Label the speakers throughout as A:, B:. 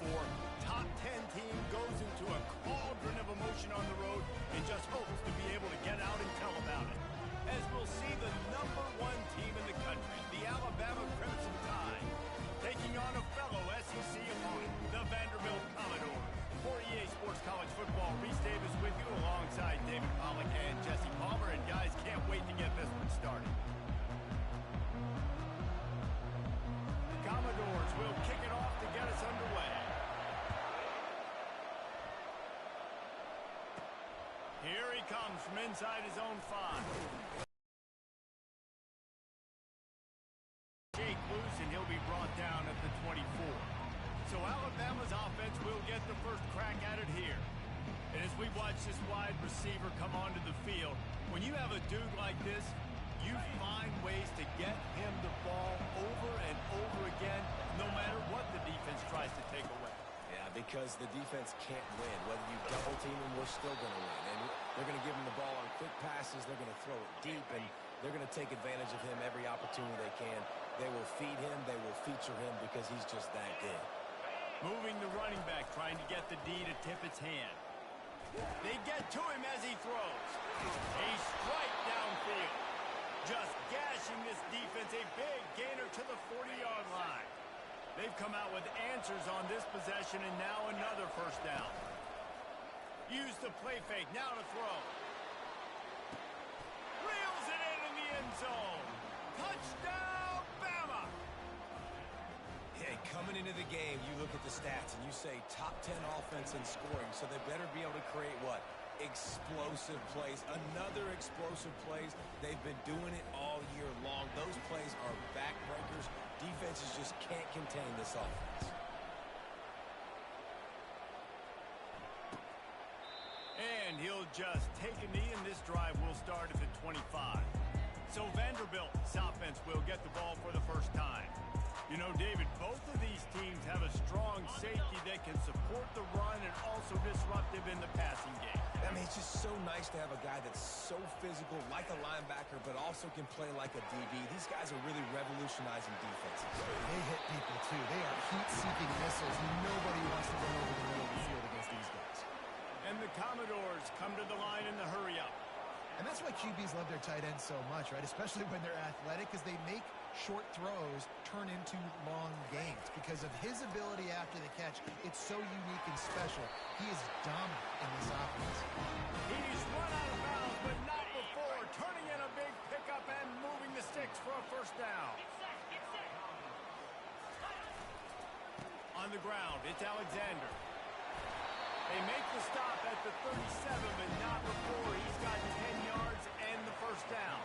A: before, top 10 team goes into a cauldron of emotion on the road and just hopes to be able to get out and tell about it. As we'll see the #1 team in the country, the Alabama Crimson Tide, taking on a fellow SEC opponent, the Vanderbilt Commodores. For EA Sports College Football, Reese Davis with you alongside David Pollack and Jesse Palmer. And guys, can't wait to get this one started. The Commodores will kick it off to get us underway. Here he comes from inside his own 5. Jake loose, and he'll be brought down at the 24. So Alabama's offense will get the first crack at it here. And as we watch this wide receiver come onto the field, when you have a dude like this, you find ways to get him the ball over and over again, no matter what the defense tries to take away.
B: Yeah, because the defense can't win. Whether you double team him, we're still going to win. And they're going to give him the ball on quick passes. They're going to throw it deep, and they're going to take advantage of him every opportunity they can. They will feed him. They will feature him because he's just that good.
A: Moving the running back, trying to get the D to tip its hand. They get to him as he throws. A strike downfield. Just gashing this defense, a big gainer to the 40-yard line. They've come out with answers on this possession, and now another first down. Use the play fake, now to throw. Reels it in the end zone. Touchdown, Bama!
B: Hey, coming into the game, you look at the stats and you say top 10 offense in scoring, so they better be able to create what? Explosive plays. Another explosive plays. They've been doing it all year long. Those plays are backbreakers. Defenses just can't contain this offense.
A: And he'll just take a knee, and this drive will start at the 25. So Vanderbilt's offense will get the ball for the first time. You know, David, both of these teams have a strong safety that can support the run and also disruptive in the passing game.
B: I mean, it's just so nice to have a guy that's so physical, like a linebacker, but also can play like a DB. These guys are really revolutionizing defenses.
C: They hit people, too. They are heat-seeking missiles. Nobody wants to run over the middle of the field against these guys.
A: And the Commodores come to the line in the hurry-up.
C: And that's why QBs love their tight ends so much, right? Especially when they're athletic, because they make short throws turn into long gains. Because of his ability after the catch, it's so unique and special. He is dominant in this offense.
A: He's run out of bounds, but not before. Turning in a big pickup and moving the sticks for a first down. On the ground, it's Alexander. They make the stop at the 37, but not before. He's got 10 yards and the first down.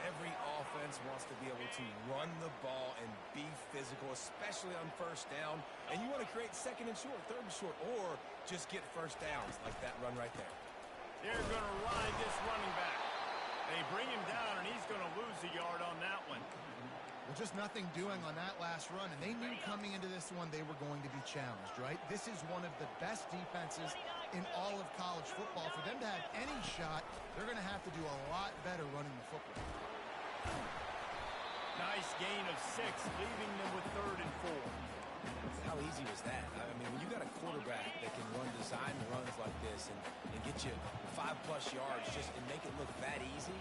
B: Every offense wants to be able to run the ball and be physical, especially on first down. And you want to create second and short, third and short, or just get first downs like that run right there.
A: They're going to ride this running back. They bring him down, and he's going to lose a yard on that one.
C: Well, just nothing doing on that last run, and they knew coming into this one they were going to be challenged, right? This is one of the best defenses in all of college football. For them to have any shot, they're going to have to do a lot better running the football.
A: Nice gain of 6, leaving them with 3rd and 4.
B: How easy was that? I mean, when you got a quarterback that can run design runs like this and get you 5+ yards just and make it look that easy,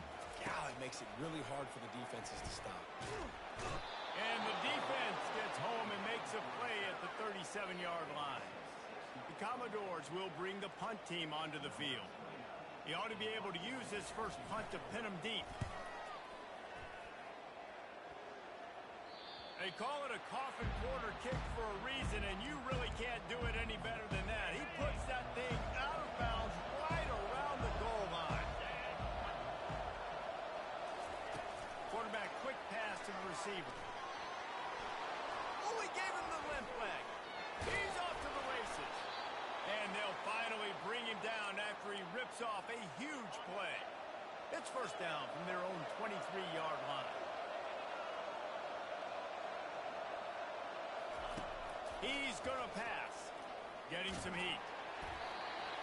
B: it makes it really hard for the defenses to stop.
A: And the defense gets home and makes a play at the 37-yard line. The Commodores will bring the punt team onto the field. He ought to be able to use this first punt to pin him deep. They call it a coffin corner kick for a reason, and you really can't do it any better than that. He puts that thing out of bounds right around the goal line. Quarterback quick pass to the receiver. Oh, he gave him the limp leg. He's off to the races. And they'll finally bring him down after he rips off a huge play. It's first down from their own 23-yard line. He's going to pass. Getting some heat.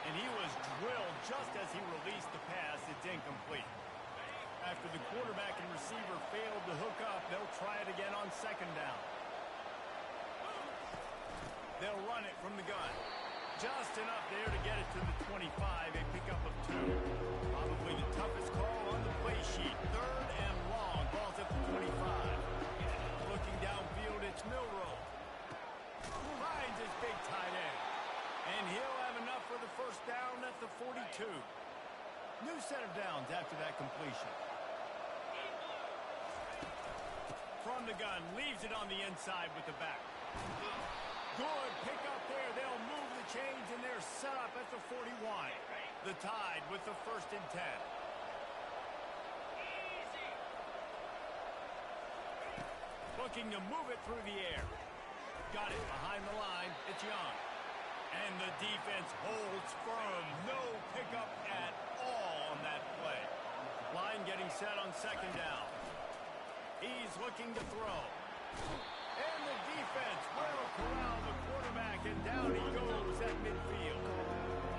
A: And he was drilled just as he released the pass. It's incomplete. After the quarterback and receiver failed to hook up, they'll try it again on 2nd down. They'll run it from the gun. Just enough there to get it to the 25, a pickup of 2. Probably the toughest call on the play sheet. 3rd and long. Ball's at the 25. Looking downfield, it's Milrow. Finds his big tight end. And he'll have enough for the first down at the 42. New set of downs after that completion. From the gun, leaves it on the inside with the back. Good pick up there. They'll move the chains, and they're set up at the 41. The Tide with the 1st and 10. Looking to move it through the air. Got it behind the line. It's Young. And the defense holds firm. No pickup at all on that play. Line getting set on 2nd down. He's looking to throw. And the defense will corral the quarterback, and down he goes at midfield.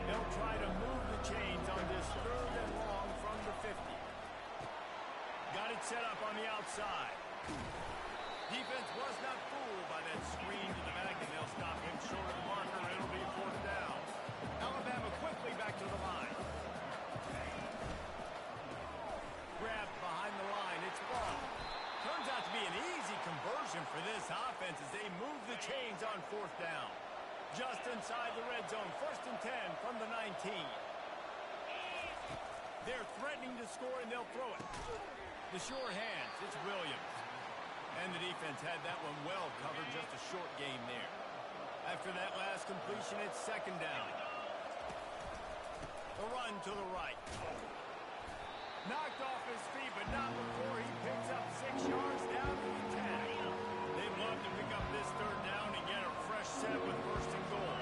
A: They'll try to move the chains on this 3rd and long from the 50. Got it set up on the outside. Defense was not fooled by that screen to the back, and they'll stop him short of the marker. It'll be 4th down. Alabama quickly back to the line. Grabbed behind the line. It's ball. Turns out to be an easy conversion for this offense as they move the chains on 4th down. Just inside the red zone. 1st and 10 from the 19. They're threatening to score, and they'll throw it. The sure hands. It's Williams. And the defense had that one well covered. Just a short game there. After that last completion, it's 2nd down. The run to the right. Knocked off his feet, but not before he picks up 6 yards down to the 10. They'd love to pick up this 3rd down and get a fresh set with 1st and goal.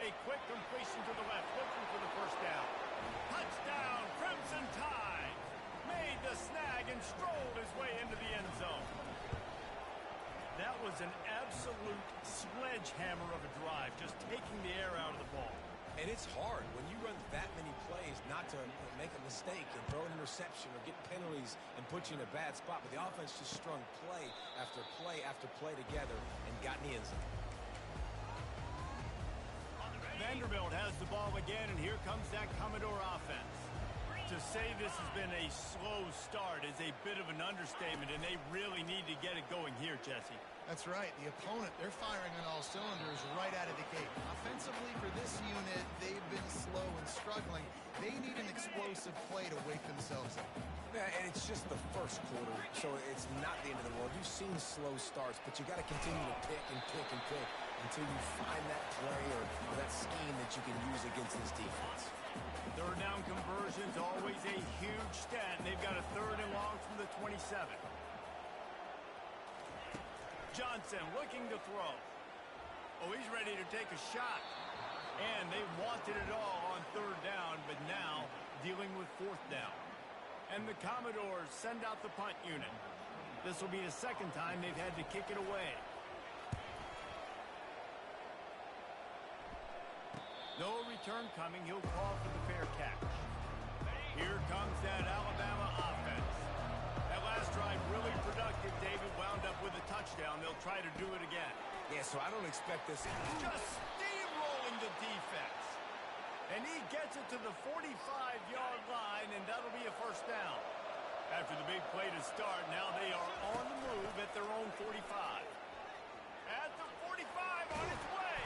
A: A quick completion to the left, looking for the 1st down. Touchdown, Crimson Tide. Made the snag and strolled his way into the end zone. That was an absolute sledgehammer of a drive, just taking the air out of the ball.
B: And it's hard when you run that many plays not to make a mistake and throw an interception or get penalties and put you in a bad spot. But the offense just strung play after play after play together and got in the end zone.
A: Vanderbilt has the ball again, and here comes that Commodore offense. To say this has been a slow start is a bit of an understatement, and they really need to get it going here, Jesse.
C: That's right. The opponent, they're firing on all cylinders right out of the gate. Offensively for this unit, they've been slow and struggling. They need an explosive play to wake themselves up.
B: Yeah, and it's just the 1st quarter, so it's not the end of the world. You've seen slow starts, but you got to continue to pick and pick and pick until you find that play or that scheme that you can use against this defense.
A: 3rd down conversions, always a huge stat. They've got a 3rd and long from the 27. Johnson looking to throw. Oh, he's ready to take a shot. And they wanted it all on 3rd down, but now dealing with 4th down. And the Commodores send out the punt unit. This will be the 2nd time they've had to kick it away. No return coming. He'll call for the fair catch. Here comes that Alabama offense. That last drive really productive. David wound up with a touchdown. They'll try to do it again.
B: Yeah, so I don't expect this.
A: Just steamrolling the defense. And he gets it to the 45-yard line, and that'll be a 1st down. After the big play to start, now they are on the move at their own 45. At the 45, on its way.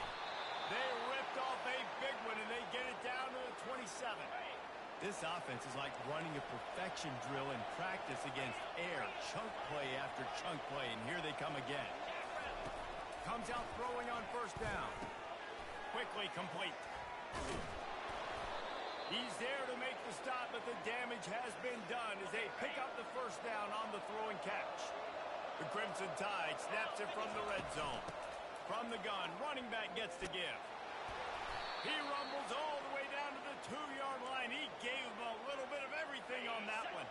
A: They ripped off a big one, and they get it down to the 27. This offense is like running a perfection drill in practice against air. Chunk play after chunk play, and here they come again. Comes out throwing on 1st down. Quickly complete. He's there to make the stop, but the damage has been done as they pick up the 1st down on the throw and catch. The Crimson Tide snaps it from the red zone. From the gun, running back gets to give. He rumbles all the way down to the 2-yard line. He gave him a little bit of everything on that one.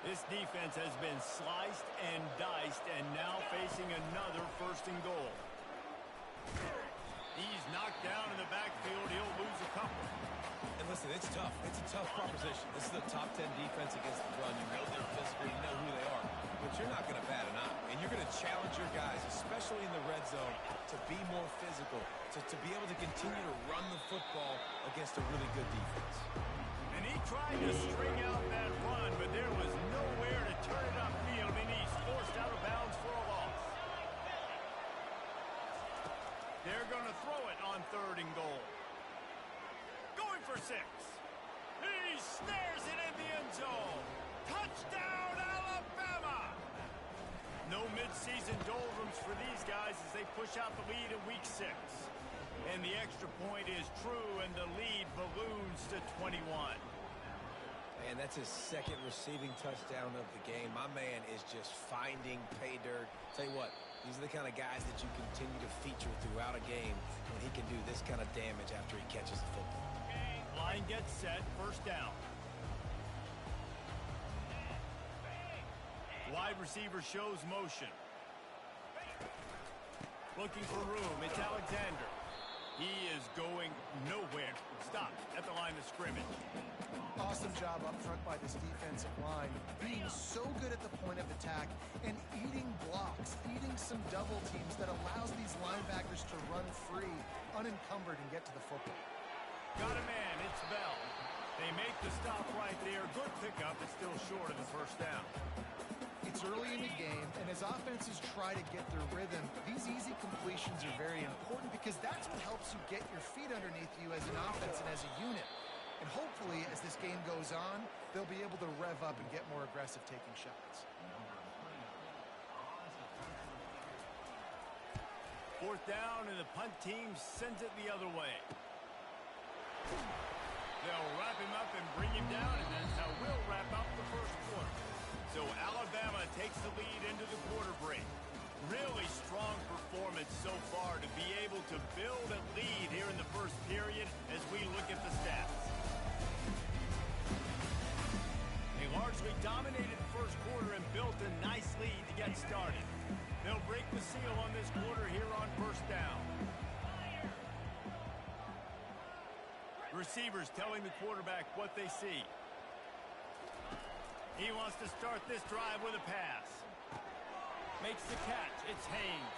A: This defense has been sliced and diced, and now facing another 1st and goal. He's knocked down in the backfield. He'll lose a couple.
B: And listen, Listen, it's tough. It's a tough proposition. This is a top 10 defense against the run. You know they're physical. You know who they are. But you're not going to bat an eye. And you're going to challenge your guys, especially in the red zone, to be more physical, to be able to continue to run the football against a really good defense.
A: And he tried to string out that run, but there was nowhere to turn it upfield, and he's forced out of bounds for a loss. They're going to throw it on 3rd and goal. Going for 6. He snares it in the end zone. Touchdown, Alabama! No midseason doldrums for these guys as they push out the lead in Week 6. And the extra point is true, and the lead balloons to 21.
B: And that's his 2nd receiving touchdown of the game. My man is just finding pay dirt. Tell you what, these are the kind of guys that you continue to feature throughout a game when he can do this kind of damage after he catches the football.
A: Line gets set, 1st down. Wide receiver shows motion. Looking for room, it's Alexander. He is going nowhere. Stop at the line of scrimmage.
C: Awesome job up front by this defensive line, being so good at the point of attack and eating blocks, eating some double teams that allows these linebackers to run free, unencumbered, and get to the football.
A: Got a man, it's Bell. They make the stop right there. Good pickup, but still short of the 1st down.
C: It's early in the game, and as offenses try to get their rhythm, these easy completions are very important because that's what helps you get your feet underneath you as an offense and as a unit. And hopefully, as this game goes on, they'll be able to rev up and get more aggressive taking shots.
A: 4th down, and the punt team sends it the other way. They'll wrap him up and bring him down, and that's how we'll wrap up the 1st quarter. So Alabama takes the lead into the quarter break. Really strong performance so far to be able to build a lead here in the 1st period as we look at the stats. They largely dominated the 1st quarter and built a nice lead to get started. They'll break the seal on this quarter here on 1st down. Receivers telling the quarterback what they see. He wants to start this drive with a pass. Makes the catch. It's Haynes.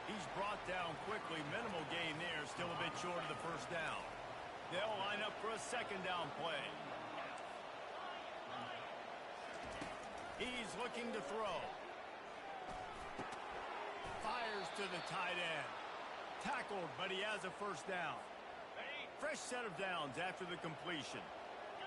A: He's brought down quickly. Minimal gain there. Still a bit short of the 1st down. They'll line up for a 2nd down play. He's looking to throw. Fires to the tight end. Tackled, but he has a 1st down. Fresh set of downs after the completion.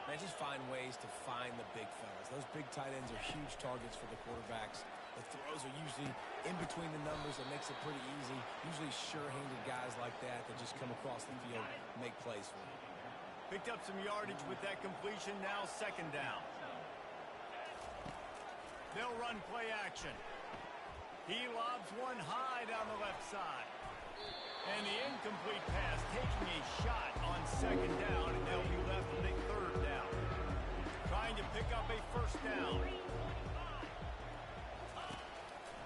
B: Man, just find ways to find the big fellas. Those big tight ends are huge targets for the quarterbacks. The throws are usually in between the numbers. That makes it pretty easy. Usually sure-handed guys like that just come across the field and make plays for them.
A: Picked up some yardage with that completion. Now 2nd down. They'll run play action. He lobs one high down the left side. And the incomplete pass taking a shot on 2nd down, and they'll be left with a 3rd down. Trying to pick up a 1st down.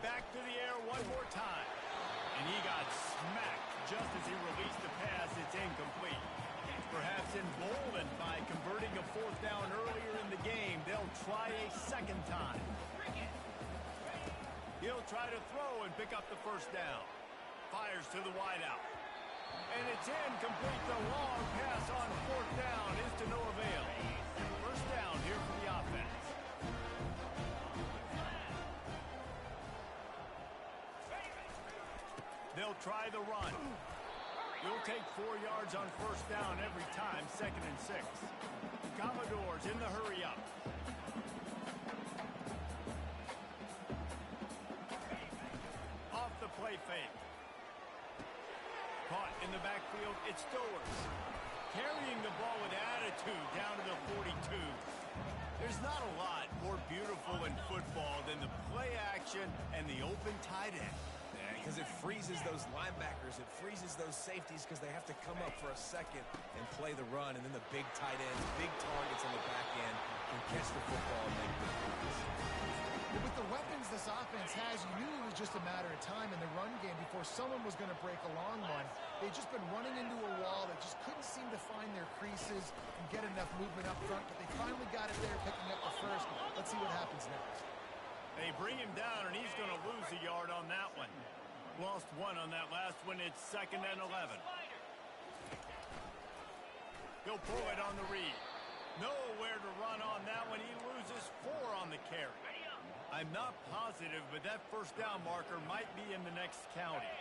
A: Back to the air one more time. And he got smacked just as he released the pass. It's incomplete. Perhaps emboldened by converting a 4th down earlier in the game, they'll try a 2nd time. He'll try to throw and pick up the 1st down. Fires to the wideout. And it's incomplete. The long pass on 4th down is to no avail. 1st down here for the offense. They'll try the run. You'll take 4 yards on 1st down every time, 2nd and 6. Commodores in the hurry up. Off the play fake. Caught in the backfield, it's Stowers. Carrying the ball with attitude down to the 42. There's not a lot more beautiful in football than the play action and the open tight end.
B: Yeah, because it freezes those linebackers. It freezes those safeties because they have to come up for a second and play the run. And then the big tight ends, big targets on the back end can catch the football and make big plays.
C: With the weapons this offense has, you knew it was just a matter of time in the run game before someone was going to break a long one. They'd just been running into a wall that just couldn't seem to find their creases, can get enough movement up front, but they finally got it there, picking up the first. Let's see what happens next.
A: They bring him down, and he's going to lose a yard on that one. Lost one on that last one. It's 2nd and 11. He'll pull it on the read. Nowhere to run on that one. He loses 4 on the carry. I'm not positive, but that first down marker might be in the next county.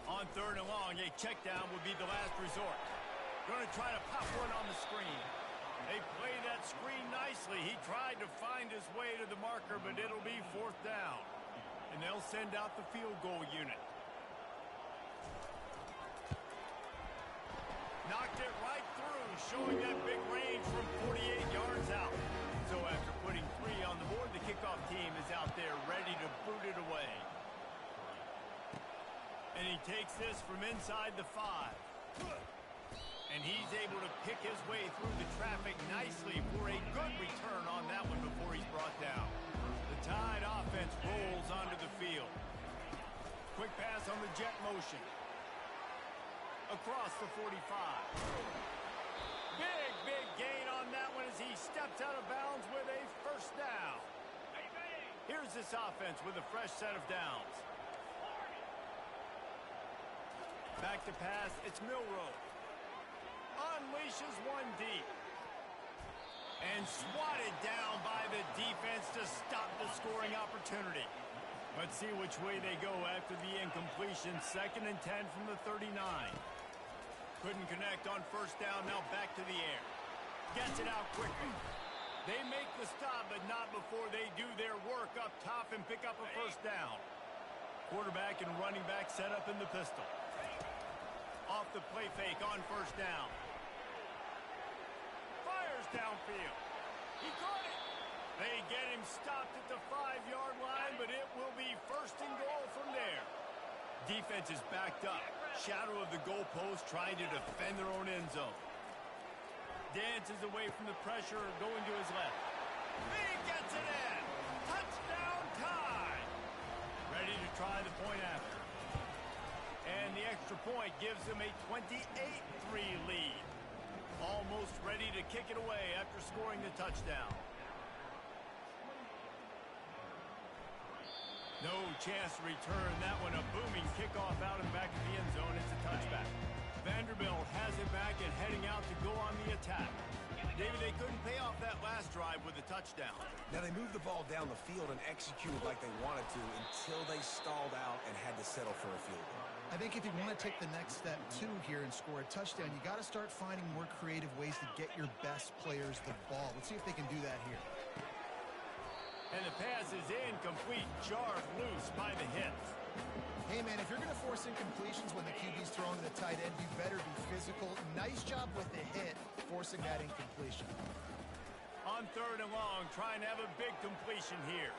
A: On 3rd and long, a check down would be the last resort. Going to try to pop one on the screen. They play that screen nicely. He tried to find his way to the marker, but it'll be 4th down. And they'll send out the field goal unit. Knocked it right through, showing that big range from 48 yards out. So after putting 3 on the board, the kickoff team is out there ready to boot it away. And he takes this from inside the 5. And he's able to pick his way through the traffic nicely for a good return on that one before he's brought down. The Tide offense rolls onto the field. Quick pass on the jet motion. Across the 45. Big gain on that one as he steps out of bounds with a first down. Here's this offense with a fresh set of downs. Back to pass, it's Milroe. Unleashes one deep. And swatted down by the defense to stop the scoring opportunity. Let's see which way they go after the incompletion. 2nd and 10 from the 39. Couldn't connect on first down, now back to the air. Gets it out quickly. They make the stop, but not before they do their work up top and pick up a first down. Quarterback and running back set up in the pistol. Off the play fake on first down. Fires downfield. He caught it. They get him stopped at the 5-yard line, but it will be 1st and goal from there. Defense is backed up. Shadow of the goalpost trying to defend their own end zone. Dances away from the pressure, going to his left. He gets it in. Touchdown Tide. Ready to try the point after. And the extra point gives them a 28-3 lead. Almost ready to kick it away after scoring the touchdown. No chance to return that one. A booming kickoff out and back of the end zone. It's a touchback. Vanderbilt has it back and heading out to go on the attack. David, they couldn't pay off that last drive with a touchdown.
B: Now they moved the ball down the field and executed like they wanted to until they stalled out and had to settle for a field goal.
C: I think if you want to take the next step, too, here and score a touchdown, you got to start finding more creative ways to get your best players the ball. Let's see if they can do that here.
A: And the pass is incomplete. Jarred loose by the hits.
C: Hey, man, if you're going to force incompletions when the QB's throwing to the tight end, you better be physical. Nice job with the hit, forcing that incompletion.
A: On 3rd and long, trying to have a big completion here.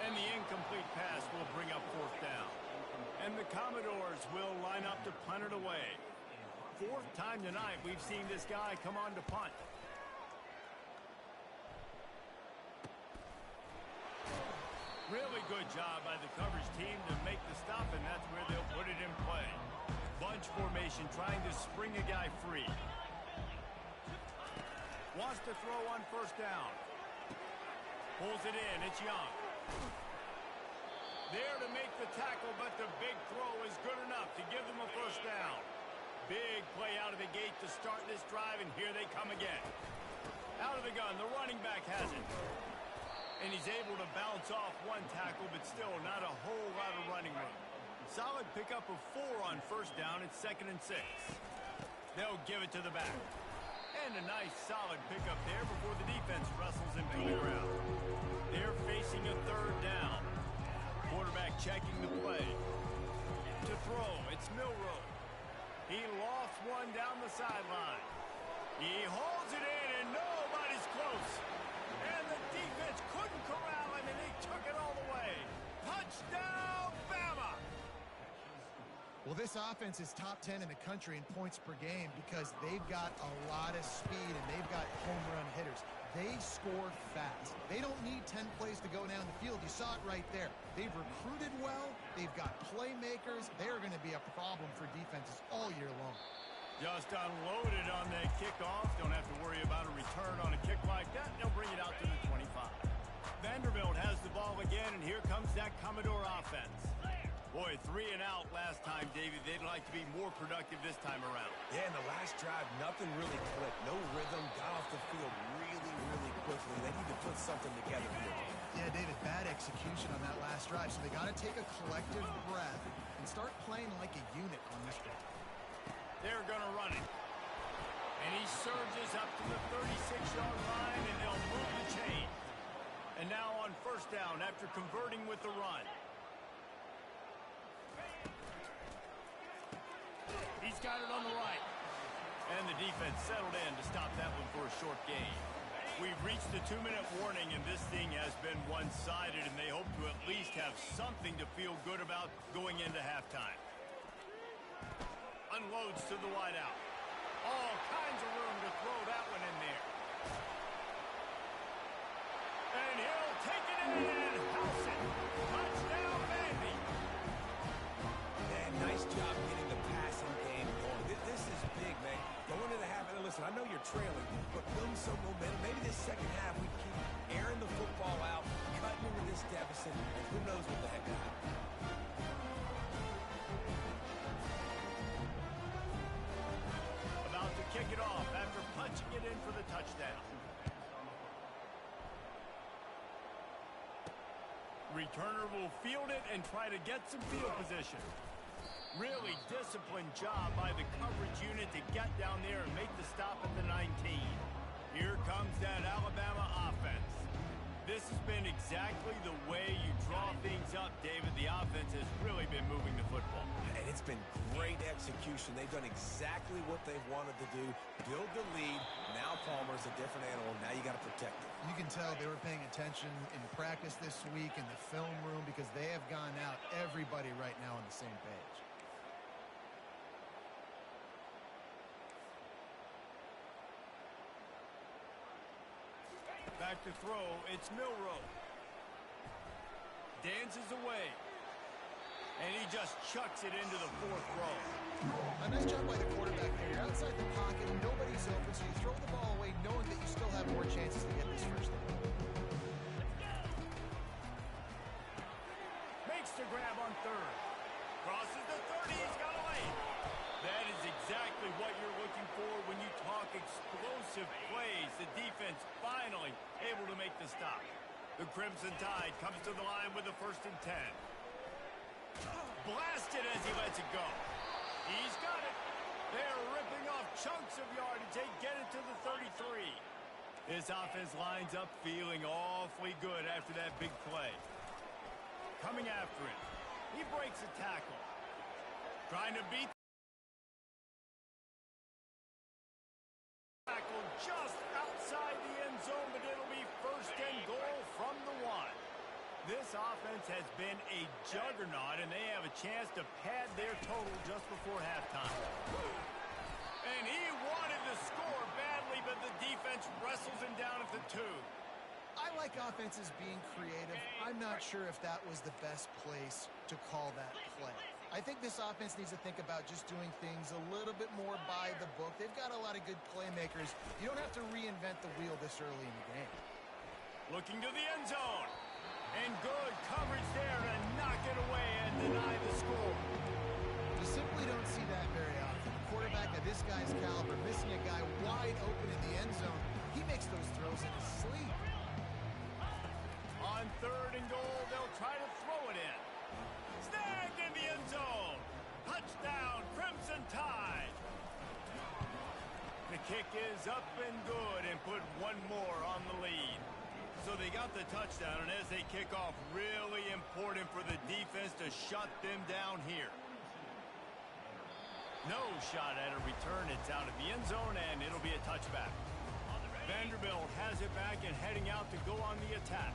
A: And the incomplete pass will bring up 4th down. And the Commodores will line up to punt it away. 4th time tonight we've seen this guy come on to punt. Really good job by the coverage team to make the stop, and that's where they'll put it in play. Bunch formation trying to spring a guy free. Wants to throw on first down. Pulls it in. It's Young. There to make the tackle, but the big throw is good enough to give them a first down. Big play out of the gate to start this drive, and here they come again. Out of the gun, the running back has it. And he's able to bounce off one tackle, but still not a whole lot of running room. Solid pickup of 4 on first down. It's 2nd and 6. They'll give it to the back. And a nice solid pickup there before the defense wrestles him to the ground. They're facing a 3rd down. Quarterback checking the play. To throw, it's Milroe. He lofts one down the sideline. He holds it in, and nobody's close. And the defense couldn't corral him, and they took it all the way. Touchdown, Bama!
C: Well, this offense is top 10 in the country in points per game because they've got a lot of speed and they've got home run hitters. They score fast. They don't need 10 plays to go down the field. You saw it right there. They've recruited well. They've got playmakers. They're going to be a problem for defenses all year long.
A: Just unloaded on that kickoff. Don't have to worry about a return on a kick like that. They'll bring it out to the 25. Vanderbilt has the ball again, and here comes that Commodore offense. Boy, 3 and out last time, David. They'd like to be more productive this time around.
B: Yeah, in the last drive, nothing really clicked. No rhythm. Got off the field really, really quickly. They need to put something together here.
C: Yeah, David, bad execution on that last drive, so they got to take a collective breath and start playing like a unit on this one.
A: They're going to run it. And he surges up to the 36-yard line, and they'll move the chain. And now on first down after converting with the run. He's got it on the right. And the defense settled in to stop that one for a short gain. We've reached the 2-minute warning, and this thing has been one-sided, and they hope to at least have something to feel good about going into halftime. Unloads to the wideout. All kinds of room to throw that one in there. And he'll take it in and house it. Touchdown, Vandy.
B: Man, nice job getting the passing game going. This is big, man. Going into the half, and listen, I know you're trailing, but building some momentum. Maybe this second half we keep airing the football out, cutting into this deficit, and who knows what the heck will happen.
A: Kick it off after punching it in for the touchdown. Returner will field it and try to get some field position. Really disciplined job by the coverage unit to get down there and make the stop at the 19. Here comes that Alabama offense. This has been exactly the way you draw things up, David. The offense has really been moving the football.
B: And it's been great execution. They've done exactly what they've wanted to do. Build the lead. Now Palmer's a different animal. Now you got to protect it.
C: You can tell they were paying attention in practice this week in the film room because they have gone out, everybody right now on the same page.
A: Back to throw, it's Milroe. Dances away. And he just chucks it into the 4th row.
C: A nice job by the quarterback there. You're outside the pocket, nobody's open, so you throw the ball away knowing that you still have more chances to get this first down.
A: Makes the grab on 3rd. Crosses the 30, he's got a lane. That is exactly what you're looking for when you talk explosive plays. The defense finally able to make the stop. The Crimson Tide comes to the line with the 1st and 10. Blasted as he lets it go. He's got it. They're ripping off chunks of yardage. They get it to the 33. This offense lines up feeling awfully good after that big play. Coming after it. He breaks a tackle. Trying to beat tackle just outside the end zone, but it'll be 1st and goal from the 1. This offense has been a juggernaut, and they have a chance to pad their total just before halftime. And he wanted to score badly, but the defense wrestles him down at the 2.
C: I like offenses being creative. I'm not sure if that was the best place to call that play. I think this offense needs to think about just doing things a little bit more by the book. They've got a lot of good playmakers. You don't have to reinvent the wheel this early in the game.
A: Looking to the end zone. And good coverage there to knock it away and deny the score.
C: You simply don't see that very often. A quarterback of this guy's caliber missing a guy wide open in the end zone. He makes those throws in his sleep.
A: On 3rd and goal, they'll try to throw it in. Snagged in the end zone. Touchdown, Crimson Tide. The kick is up and good and put one more on the lead. So they got the touchdown, and as they kick off, really important for the defense to shut them down here. No shot at a return. It's out of the end zone, and it'll be a touchback. Vanderbilt has it back and heading out to go on the attack.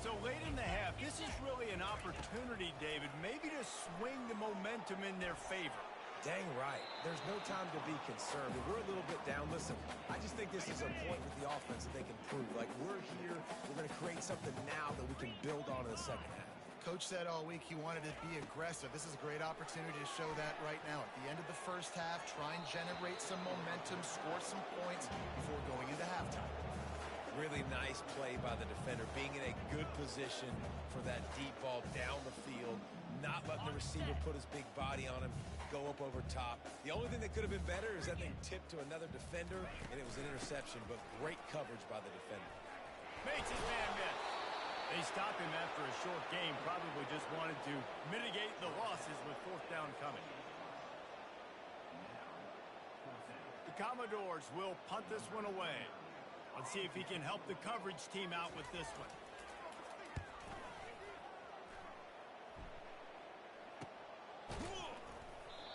A: So late in the half, this is really an opportunity, David, maybe to swing the momentum in their favor.
B: Dang right. There's no time to be concerned. We're a little bit down. Listen, I just think this is a point with the offense that they can prove. Like, we're here. We're going to create something now that we can build on in the second half.
C: Coach said all week he wanted to be aggressive. This is a great opportunity to show that right now. At the end of the first half, try and generate some momentum, score some points before going into halftime.
B: Really nice play by the defender, being in a good position for that deep ball down the field, not letting the receiver put his big body on him, go up over top. The only thing that could have been better is that thing tipped to another defender, and it was an interception, but great coverage by the defender.
A: Makes his man miss. They stopped him after a short game, probably just wanted to mitigate the losses with fourth down coming. The Commodores will punt this one away. Let's see if he can help the coverage team out with this one.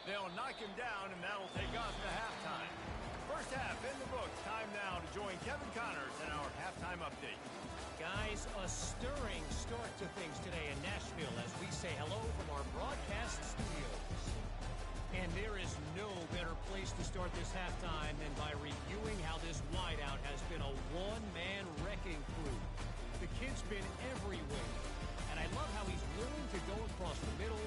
A: They'll knock him down, and that'll take us to halftime. First half in the books. Time now to join Kevin Connors in our halftime update.
D: Guys, a stirring start to things today in Nashville as we say hello from our broadcast studios. And there is no better place to start this halftime than by reviewing how this wideout has been a one-man wrecking crew. The kid's been everywhere, and I love how he's willing to go across the middle,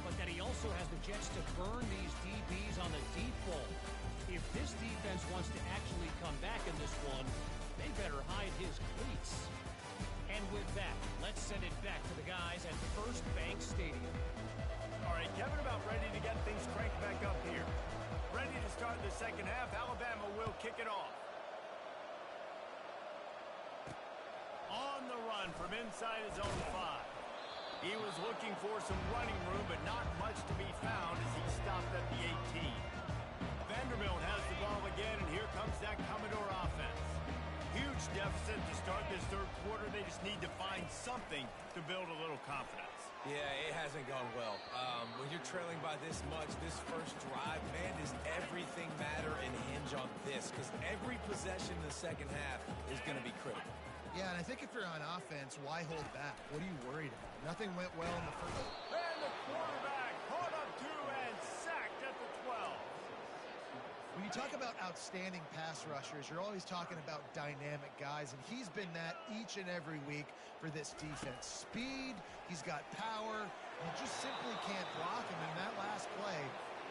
D: but that he also has the jets to burn these DBs on the deep ball. If this defense wants to actually come back in this one, they better hide his cleats. And with that, let's send it back to the guys at First Bank Stadium.
A: All right, Kevin, about ready to get things cranked back up here. Ready to start the second half. Alabama will kick it off. On the run from inside his own 5. He was looking for some running room, but not much to be found as he stopped at the 18. Vanderbilt has the ball again, and here comes that Commodore offense. Huge deficit to start this third quarter. They just need to find something to build a little confidence.
B: Yeah, it hasn't gone well. When you're trailing by this much, this first drive, man, does everything matter and hinge on this? Because every possession in the second half is going to be critical.
C: Yeah, and I think if you're on offense, why hold back? What are you worried about? Nothing went well in the first.
A: And the quarterback caught up to and sacked at the 12.
C: When you talk about outstanding pass rushers, you're always talking about dynamic guys, and he's been that each and every week for this defense. Speed, he's got power, and you just simply can't block him, and that last play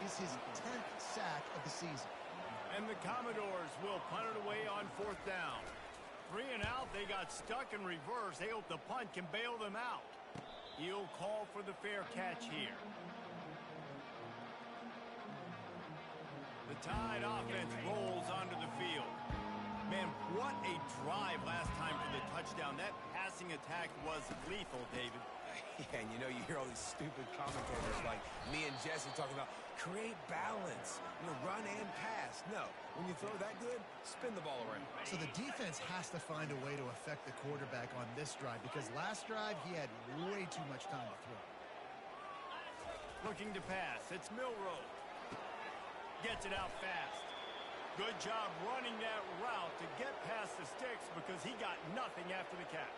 C: is his 10th sack of the season.
A: And the Commodores will punt it away on fourth down. 3 and out, they got stuck in reverse. They hope the punt can bail them out. He'll call for the fair catch here. The Tide offense rolls onto the field. Man, what a drive last time for the touchdown. That passing attack was lethal, David.
B: Yeah, and you know, you hear all these stupid commentators like me and Jesse talking about create balance, run and pass. No, when you throw that good, spin the ball around.
C: So the defense has to find a way to affect the quarterback on this drive, because last drive he had way too much time to throw.
A: Looking to pass. It's Milroe. Gets it out fast. Good job running that route to get past the sticks because he got nothing after the catch.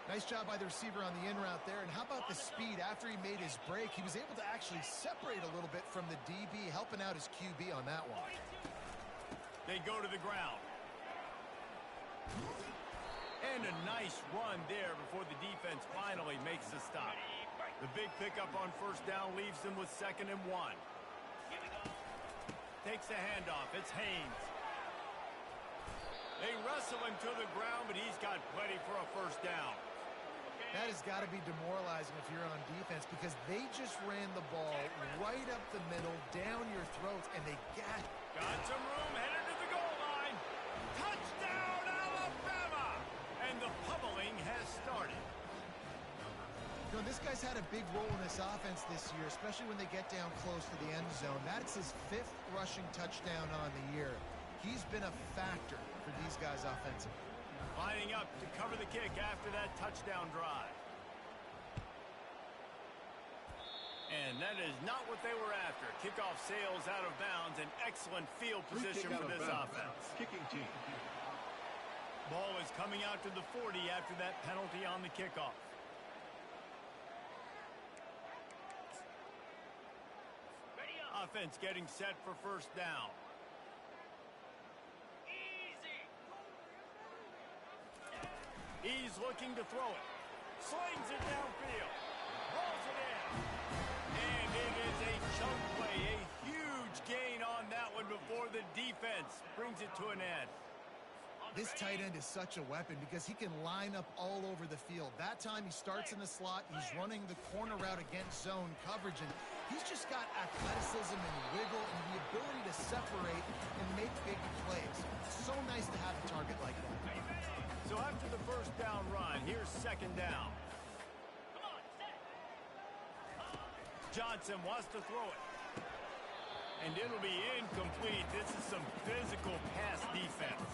C: Nice job by the receiver on the in route there. And how about the speed after he made his break? He was able to actually separate a little bit from the DB, helping out his QB on that one.
A: They go to the ground. And a nice run there before the defense finally makes the stop. The big pickup on first down leaves them with 2nd and 1. Takes the handoff. It's Haynes. They wrestle him to the ground, but he's got plenty for a first down.
C: That has got to be demoralizing if you're on defense, because they just ran the ball right up the middle, down your throats, and they got
A: some room, headed to the goal line. Touchdown, Alabama! And the pummeling has started.
C: This guy's had a big role in this offense this year, especially when they get down close to the end zone. That's his 5th rushing touchdown on the year. He's been a factor for these guys offensively.
A: Lining up to cover the kick after that touchdown drive. And that is not what they were after. Kickoff sails out of bounds. An excellent field position for this offense.
E: Kicking team.
A: Ball is coming out to the 40 after that penalty on the kickoff. Offense getting set for first down. He's looking to throw it. Slings it downfield. Rolls it in. And it is a chunk play. A huge gain on that one before the defense brings it to an end.
C: This tight end is such a weapon because he can line up all over the field. That time he starts in the slot. He's running the corner route against zone coverage, and he's just got athleticism and wiggle and the ability to separate and make big plays. It's so nice to have a target like that.
A: So after the first down run, here's second down. Johnson wants to throw it. And it'll be incomplete. This is some physical pass defense.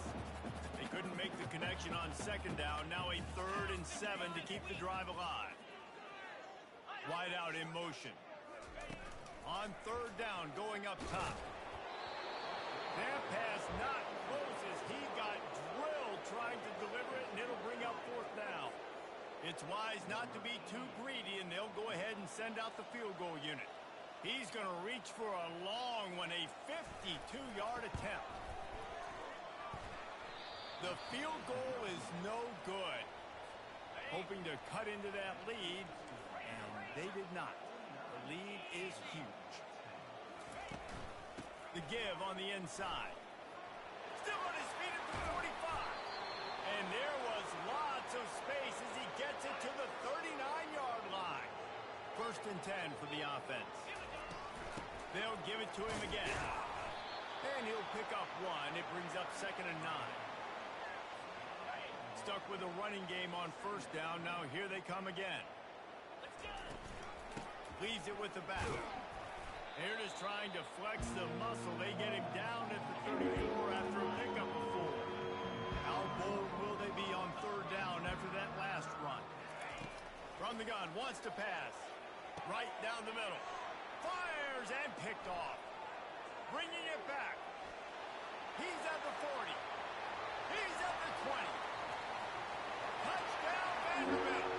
A: They couldn't make the connection on second down. Now a 3rd and 7 to keep the drive alive. Wide out in motion. On 3rd down, going up top. That pass not close as he got drilled trying to deliver it, and it'll bring up 4th down. It's wise not to be too greedy, and they'll go ahead and send out the field goal unit. He's going to reach for a long one, a 52-yard attempt. The field goal is no good. Hoping to cut into that lead, and they did not. The lead is huge. The give on the inside. Still on his feet at the 45. And there was lots of space as he gets it to the 39-yard line. 1st and 10 for the offense. They'll give it to him again. And he'll pick up 1. It brings up 2nd and 9. Stuck with a running game on 1st down. Now here they come again. Leaves it with the back. They're just trying to flex the muscle. They get him down at the 34 after a pickup of 4. How bold will they be on 3rd down after that last run? From the gun, wants to pass. Right down the middle. Fires and picked off. Bringing it back. He's at the 40. He's at the 20. Touchdown, Vanderbilt.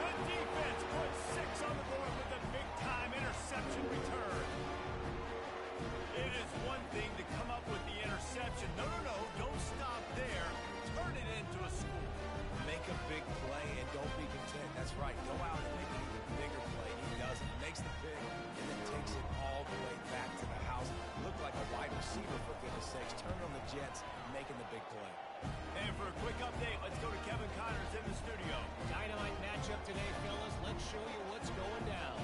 A: The defense puts 6 on the board with a big-time interception return. It is one thing to come up with the interception. No, don't stop there. Turn it into a score.
B: Make a big play and don't be content. That's right. Go out and make an even bigger play. He does it. He makes the pick and then takes it all the way back to the house. Looked like a wide receiver, for goodness sakes. Turn on the Jets, making the big play.
A: And for a quick update, let's go to Kevin Connors in the studio.
D: Dynamite matchup today, fellas. Let's show you what's going down.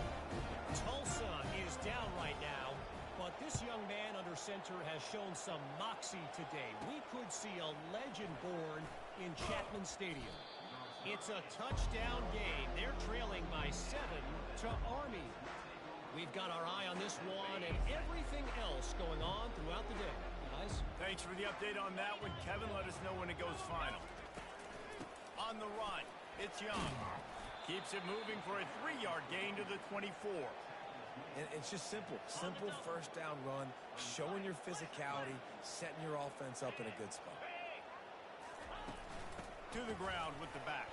D: Tulsa is down right now, but this young man under center has shown some moxie today. We could see a legend born in Chapman Stadium. It's a touchdown game. They're trailing by 7 to Army. We've got our eye on this one and everything else going on throughout the day. Guys?
A: Thanks for the update on that one. Kevin, let us know when it goes final. On the run, it's Young. Keeps it moving for a 3-yard gain to the 24.
B: And it's just simple. Simple 1st down run, showing your physicality, setting your offense up in a good spot.
A: To the ground with the back.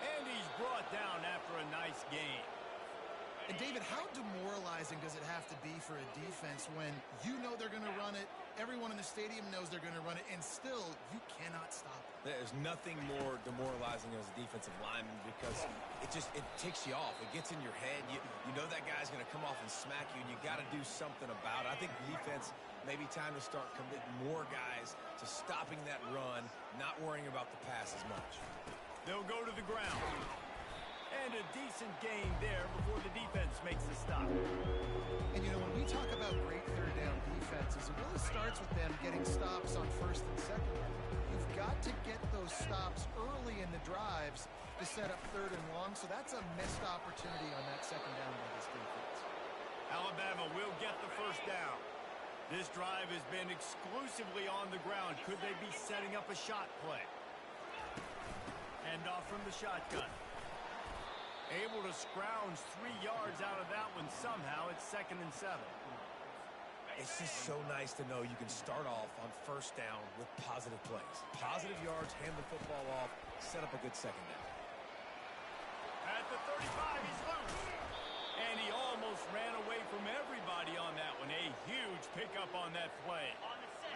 A: And he's brought down after a nice gain.
C: And David, how demoralizing does it have to be for a defense when you know they're going to run it, everyone in the stadium knows they're going to run it, and still you cannot stop it?
B: There's nothing more demoralizing as a defensive lineman because it ticks you off. It gets in your head. You know that guy's going to come off and smack you, and you got to do something about it. I think defense, maybe time to start committing more guys to stopping that run, not worrying about the pass as much.
A: They'll go to the ground. And a decent gain there before the defense makes the stop.
C: And, you know, when we talk about great 3rd down defenses, it really starts with them getting stops on 1st and 2nd. You've got to get those stops early in the drives to set up 3rd and long, so that's a missed opportunity on that 2nd down by this defense.
A: Alabama will get the 1st down. This drive has been exclusively on the ground. Could they be setting up a shot play? Hand off from the shotgun. Able to scrounge 3 yards out of that one somehow. It's 2nd and 7.
B: It's just so nice to know you can start off on 1st down with positive plays. Positive yards, hand the football off, set up a good 2nd down.
A: At the 35, he's loose. And he almost ran away from everybody on that one. A huge pickup on that play.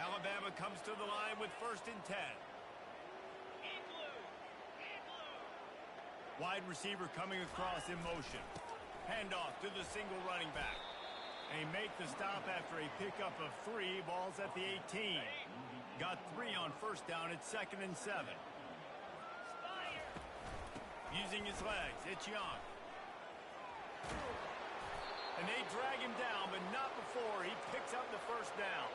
A: Alabama comes to the line with 1st and 10. Wide receiver coming across in motion. Handoff to the single running back. They make the stop after a pickup of 3. Ball's at the 18. Got 3 on first down. It's 2nd and 7. Using his legs, it's Young. And they drag him down, but not before he picks up the first down.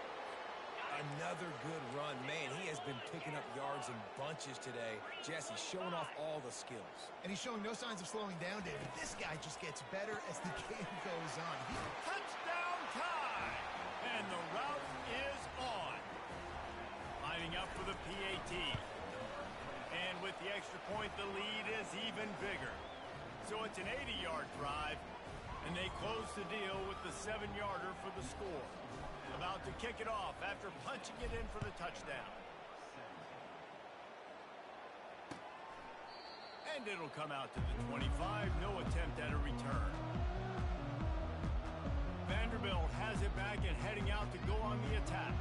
B: Another good run. Man, he has been picking up yards in bunches today. Jesse showing off all the skills.
C: And he's showing no signs of slowing down, David. This guy just gets better as the game goes on.
A: Touchdown time! And the route is on. Lining up for the PAT. And with the extra point, the lead is even bigger. So it's an 80-yard drive, and they close the deal with the 7-yarder for the score. About to kick it off after punching it in for the touchdown. And it'll come out to the 25. No attempt at a return. Vanderbilt has it back and heading out to go on the attack.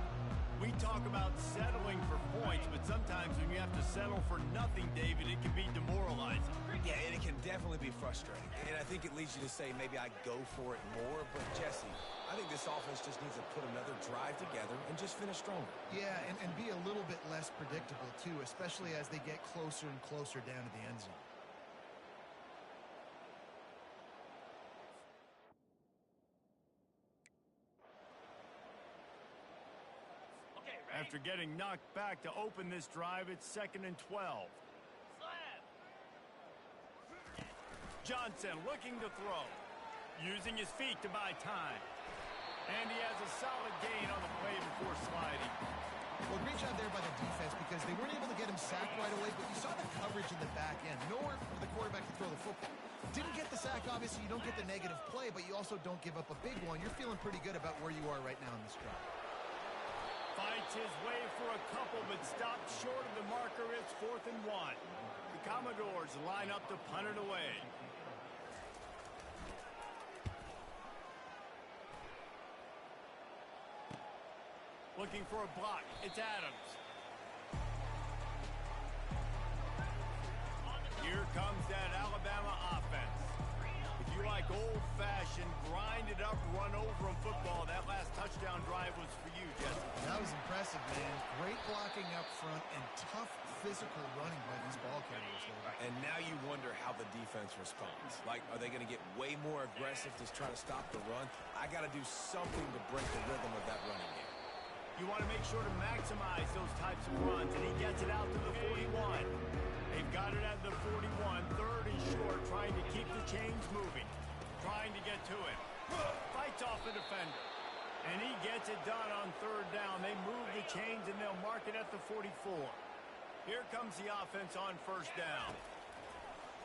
A: We talk about settling for points, but sometimes when you have to settle for nothing, David, it can be demoralizing.
B: Yeah, and it can definitely be frustrating. And I think it leads you to say maybe I go for it more. But, Jesse, I think this offense just needs to put another drive together and just finish stronger.
C: Yeah, and be a little bit less predictable, too, especially as they get closer and closer down to the end zone.
A: After getting knocked back to open this drive, it's 2nd and 12. Johnson looking to throw. Using his feet to buy time. And he has a solid gain on the play before sliding.
C: Well, great job there by the defense because they weren't able to get him sacked right away, but you saw the coverage in the back end. Nowhere for the quarterback to throw the football. Didn't get the sack, obviously. You don't get the negative play, but you also don't give up a big one. You're feeling pretty good about where you are right now in this drive.
A: Fights his way for a couple, but stopped short of the marker. It's 4th and 1. The Commodores line up to punt it away. Looking for a block. It's Adams. Here comes that Alabama offense. If you like old-fashioned, grind-it-up, run-over-'em football, that last touchdown drive was for you, Jesse.
C: That was impressive, man. Great blocking up front and tough physical running by these ball carriers.
B: And now you wonder how the defense responds. Like, are they going to get way more aggressive to try to stop the run? I got to do something to break the rhythm of that running game.
A: You want to make sure to maximize those types of runs, and he gets it out to the 41. They've got it at the 41, 3rd and short, trying to keep the chains moving, trying to get to him. Fights off the defender, and he gets it done on 3rd down. They move the chains, and they'll mark it at the 44. Here comes the offense on 1st down.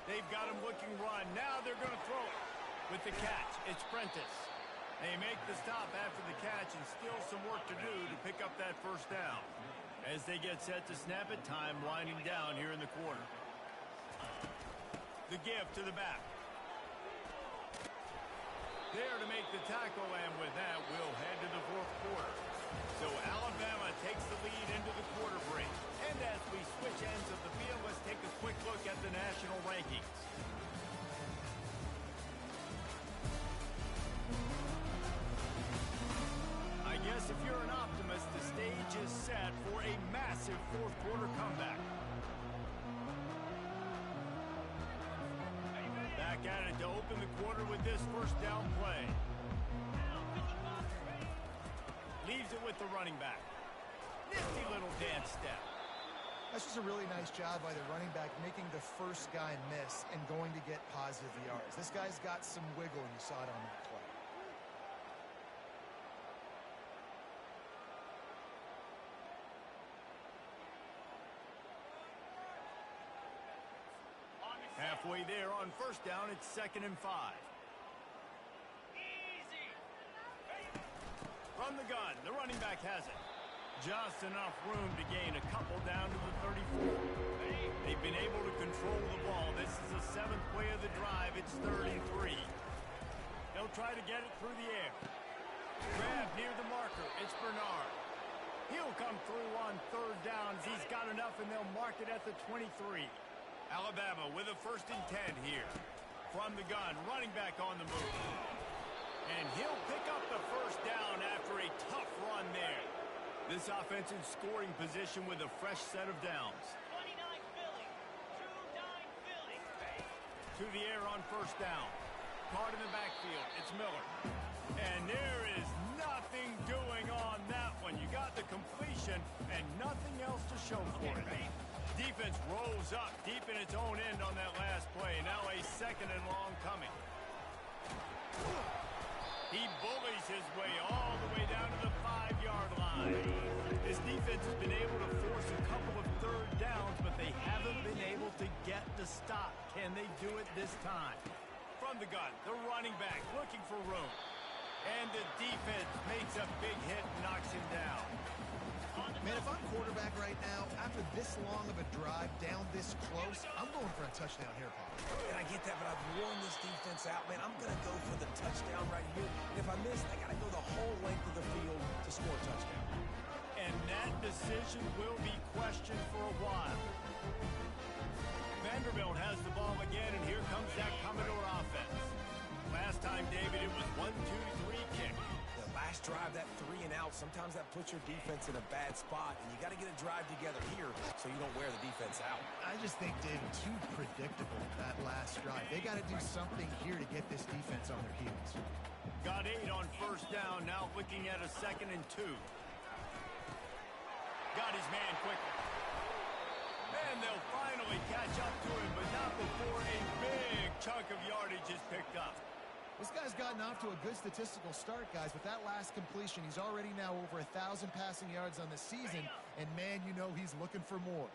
A: They've got him looking run. Now they're going to throw it with the catch. It's Prentice. They make the stop after the catch and still some work to do to pick up that 1st down. As they get set to snap it, time winding down here in the quarter. The give to the back. There to make the tackle, and with that, we'll head to the 4th quarter. So Alabama takes the lead into the quarter break. And as we switch ends of the field, let's take a quick look at the national rankings. I guess if you're an optimist, the stage is set for a massive 4th quarter comeback. Back at it to open the quarter with this 1st down play. Leaves it with the running back. Nifty little dance step.
C: That's just a really nice job by the running back, making the first guy miss and going to get positive yards. This guy's got some wiggle, and you saw it on that play.
A: Halfway there on 1st down, it's 2nd and 5. From the gun, the running back has it. Just enough room to gain a couple down to the 34. They've been able to control the ball. This is the 7th play of the drive. It's 3rd and 3. They'll try to get it through the air. Grab near the marker. It's Bernard. He'll come through on 3rd down. He's got enough, and they'll mark it at the 23. Alabama with a 1st and 10 here. From the gun, running back on the move. And he'll pick up the 1st down after a tough run there. This offense in scoring position with a fresh set of downs.
E: 29 Philly. 29 Philly.
A: To the air on 1st down. Caught in the backfield. It's Miller. And there is nothing doing on that one. You got the completion and nothing else to show for it. Defense rolls up deep in its own end on that last play. Now a 2nd and long coming. He bullies his way all the way down to the 5-yard line. His defense has been able to force a couple of 3rd downs, but they haven't been able to get the stop. Can they do it this time? From the gun, the running back looking for room. And the defense makes a big hit and knocks him down.
C: Man, if I'm quarterback right now, after this long of a drive down this close, I'm going for a touchdown here, Paul.
B: And I get that, but I've worn this defense out, man. I'm going to go for the touchdown right here. And if I miss, I got to go the whole length of the field to score a touchdown.
A: And that decision will be questioned for a while. Vanderbilt has the ball again, and here comes that Commodore offense. Last time, David, it was 1-2-3 kick.
B: The last drive, that 3 and out, sometimes that puts your defense in a bad spot, and you got to get a drive together here so you don't wear the defense out.
C: I just think, David, too predictable that last drive. They got to do something here to get this defense on their heels.
A: Got 8 on 1st down, now looking at a 2nd and 2. Got his man quickly. And they'll finally catch up to him, but not before a big chunk of yardage is picked up.
C: This guy's gotten off to a good statistical start, guys. With that last completion, he's already now over 1,000 passing yards on the season, and man, you know he's looking for more.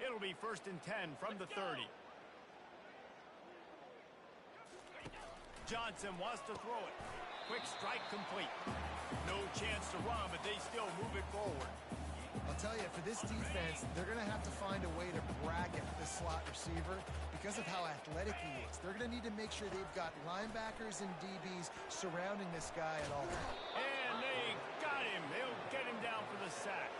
A: It'll be 1st and 10 from the 30. Johnson wants to throw it. Quick strike complete. No chance to run, but they still move it forward.
C: I'll tell you, for this defense, they're going to have to find a way to bracket the slot receiver because of how athletic he is. They're going to need to make sure they've got linebackers and DBs surrounding this guy at all times.
A: And they got him. They'll get him down for the sack.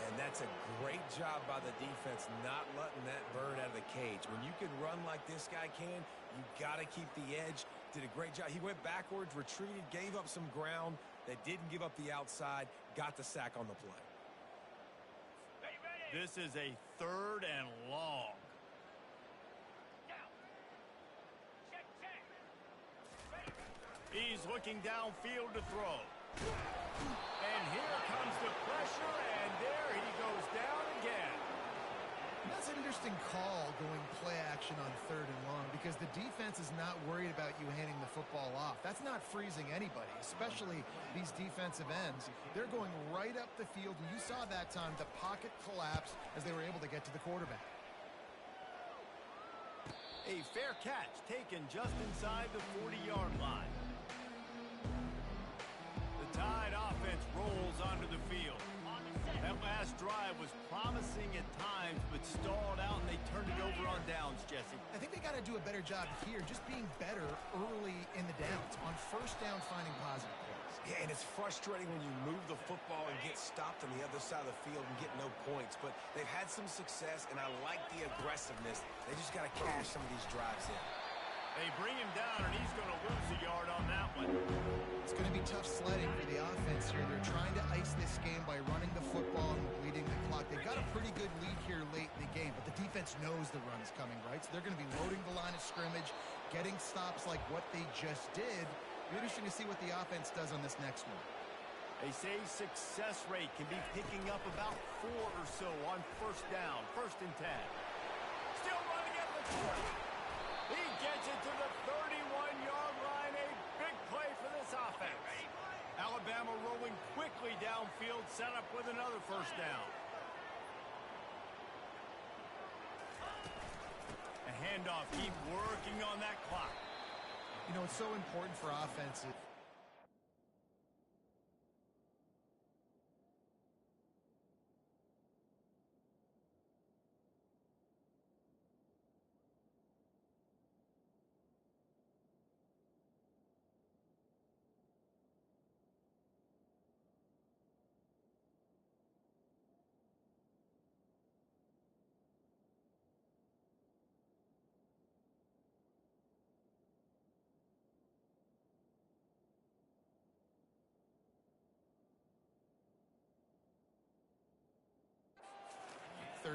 B: And that's a great job by the defense not letting that bird out of the cage. When you can run like this guy can, you got to keep the edge. Did a great job. He went backwards, retreated, gave up some ground. They didn't give up the outside, got the sack on the play.
A: This is a 3rd and long. He's looking downfield to throw. And here comes the pressure, and there he goes down again.
C: That's an interesting call going play action on 3rd and long because the defense is not worried about you handing the football off. That's not freezing anybody, especially these defensive ends. They're going right up the field, and you saw that time the pocket collapse as they were able to get to the quarterback.
A: A fair catch taken just inside the 40-yard line. The Tide offense rolls onto the field. That last drive was promising at times, but stalled out, and they turned it over on downs, Jesse.
C: I think they got to do a better job here, just being better early in the downs. On 1st down, finding positive plays.
B: Yeah, and it's frustrating when you move the football and get stopped on the other side of the field and get no points. But they've had some success, and I like the aggressiveness. They just got to cash some of these drives in.
A: They bring him down, and he's going to lose a yard on that one.
C: It's going to be tough sledding for the offense here. They're trying to ice this game by running the football and bleeding the clock. They've got a pretty good lead here late in the game, but the defense knows the run is coming, right? So they're going to be loading the line of scrimmage, getting stops like what they just did. It'll be interesting to see what the offense does on this next one.
A: They say success rate can be picking up about 4 or so on 1st down, 1st and 10. Still running at the 40. He gets it to the 31-yard line. A big play for this offense. Alabama rolling quickly downfield, set up with another 1st down. A handoff, keep working on that clock.
C: You know, it's so important for offensive.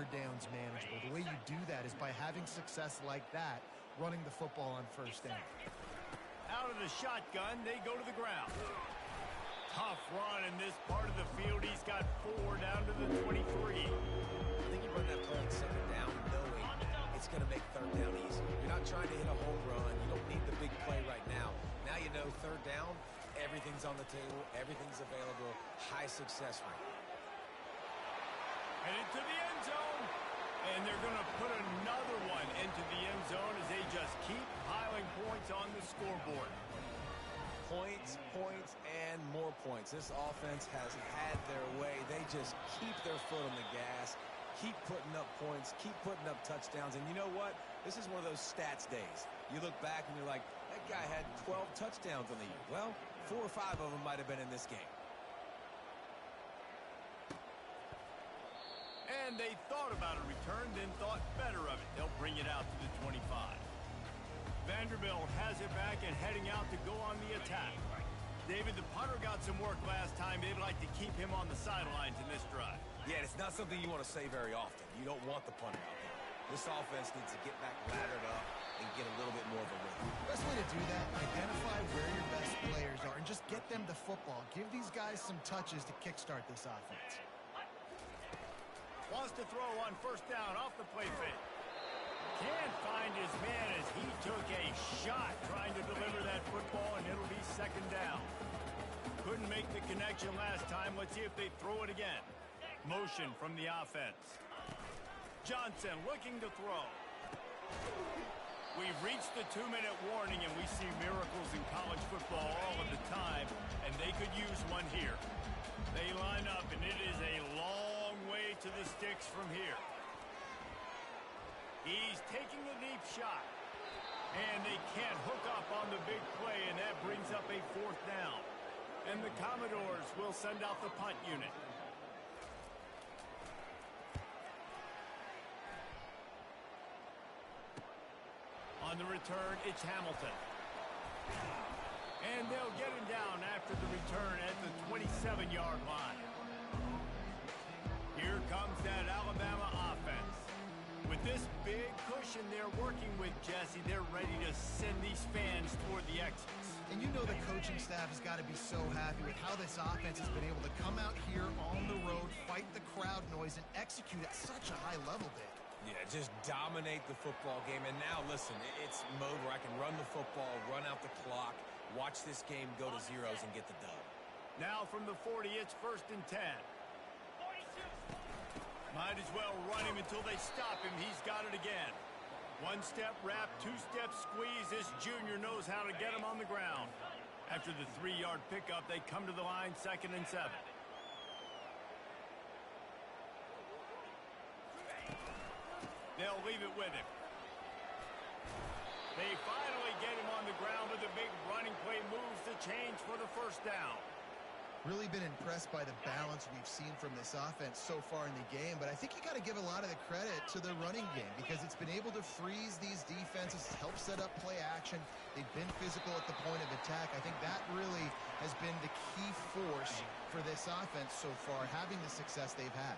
C: third downs manageable. The way you do that is by having success like that, running the football on first down.
A: Out of the shotgun, they go to the ground. Tough run in this part of the field. He's got 4 down to the 23.
B: I think you run that play on second down knowing it's going to make third down easy. You're not trying to hit a home run. You don't need the big play right now. Now you know third down, everything's on the table, everything's available, high success rate.
A: And into the end zone. And they're going to put another one into the end zone as they just keep piling points on the scoreboard.
B: Points, points, and more points. This offense has had their way. They just keep their foot on the gas, keep putting up points, keep putting up touchdowns. And you know what? This is one of those stats days. You look back and you're like, that guy had 12 touchdowns on the year. Well, 4 or 5 of them might have been in this game.
A: And they thought about a return, then thought better of it. They'll bring it out to the 25. Vanderbilt has it back and heading out to go on the attack. David, the punter got some work last time. They'd like to keep him on the sidelines in this drive.
B: Yeah, it's not something you want to say very often. You don't want the punter out there. This offense needs to get back lathered up and get a little bit more of a rhythm.
C: Best way to do that, identify where your best players are and just get them the football. Give these guys some touches to kickstart this offense.
A: Wants to throw on first down off the play fake. Can't find his man as he took a shot trying to deliver that football, and it'll be second down. Couldn't make the connection last time. Let's see if they throw it again. Motion from the offense. Johnson looking to throw. We've reached the 2-minute warning, and we see miracles in college football all of the time, and they could use one here. They line up, and it is a long way to the sticks from here. He's taking a deep shot, and they can't hook up on the big play, and that brings up a 4th down. And the Commodores will send out the punt unit. On the return, it's Hamilton. And they'll get him down after the return at the 27-yard line. Here comes that Alabama offense. With this big cushion they're working with, Jesse, they're ready to send these fans toward the exits.
C: And you know the coaching staff has got to be so happy with how this offense has been able to come out here on the road, fight the crowd noise, and execute at such a high level, Dave.
B: Yeah, just dominate the football game. And now, listen, it's mode where I can run the football, run out the clock, watch this game go to zeros and get the dub.
A: Now from the 40, it's 1st and 10. Might as well run him until they stop him. He's got it again. 1-step wrap, 2-step squeeze. This junior knows how to get him on the ground. After the 3-yard pickup, they come to the line, 2nd and 7. They'll leave it with him. They finally get him on the ground with a big running play, moves the change for the 1st down.
C: Really been impressed by the balance we've seen from this offense so far in the game, but I think you got to give a lot of the credit to the running game because it's been able to freeze these defenses, help set up play action. They've been physical at the point of attack. I think that really has been the key force for this offense so far, having the success they've had.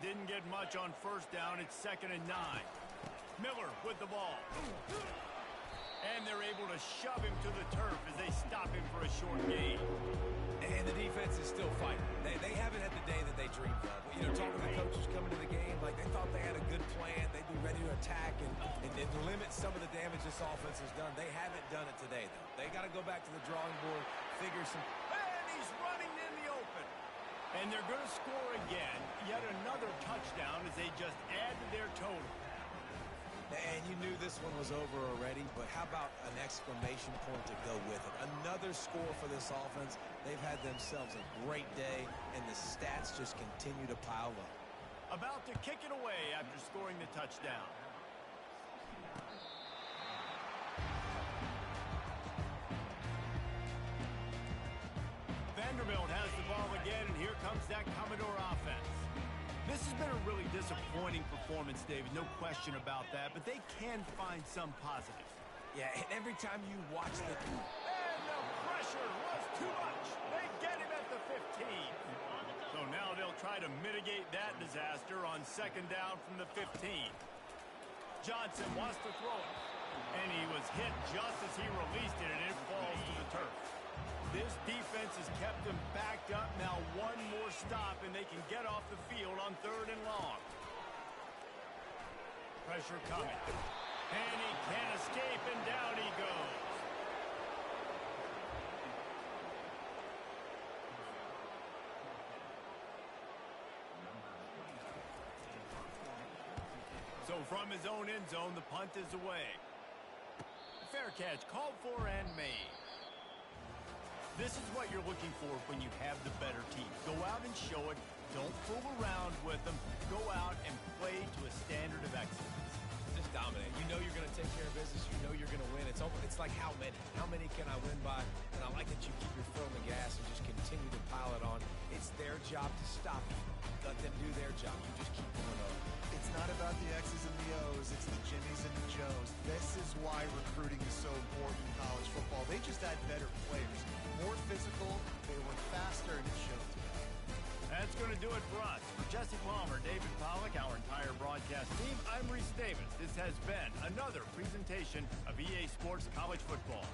A: Didn't get much on 1st down. It's 2nd and 9. Miller with the ball. And they're able to shove him to the turf as they stop him for a short gain.
B: And the defense is still fighting. They haven't had the day that they dreamed of. You know, talking to the coaches coming to the game, like they thought they had a good plan. They'd be ready to attack and limit some of the damage this offense has done. They haven't done it today, though. They got to go back to the drawing board, figure some...
A: And he's running in the open. And they're going to score again. Yet another touchdown as they just add to their total.
B: And you knew this one was over already, but how about an exclamation point to go with it? Another score for this offense. They've had themselves a great day, and the stats just continue to pile up.
A: About to kick it away after scoring the touchdown. Vanderbilt has the ball again, and here comes that Commodore offense. This has been a really disappointing performance, David, no question about that, but they can find some positives.
B: Yeah, and every time you watch the...
A: And the pressure was too much. They get him at the 15. So now they'll try try to mitigate that disaster on second down from the 15. Johnson wants to throw it, and he was hit just as he released it, and it falls to the turf. This defense has kept them backed up. Now one more stop, and they can get off the field on 3rd and long. Pressure coming. And he can't escape, and down he goes. So from his own end zone, the punt is away. Fair catch called for and made. This is what you're looking for when you have the better team. Go out and show it. Don't fool around with them. Go out and play to a standard of excellence.
B: Just dominate. You know you're going to take care of business. You know you're going to win. It's like how many? How many can I win by? And I like that you keep your foot on the gas and just continue to pile it on. It's their job to stop you. Let them do their job. You just keep going on.
C: It's not about the X's and the O's. It's the Jimmies and the Joes. This is why recruiting is so important in college football. They just had better players. More physical. They were faster, and it showed today.
A: That's going to do it for us. For Jesse Palmer, David Pollack, our entire broadcast team, I'm Reese Davis. This has been another presentation of EA Sports College Football.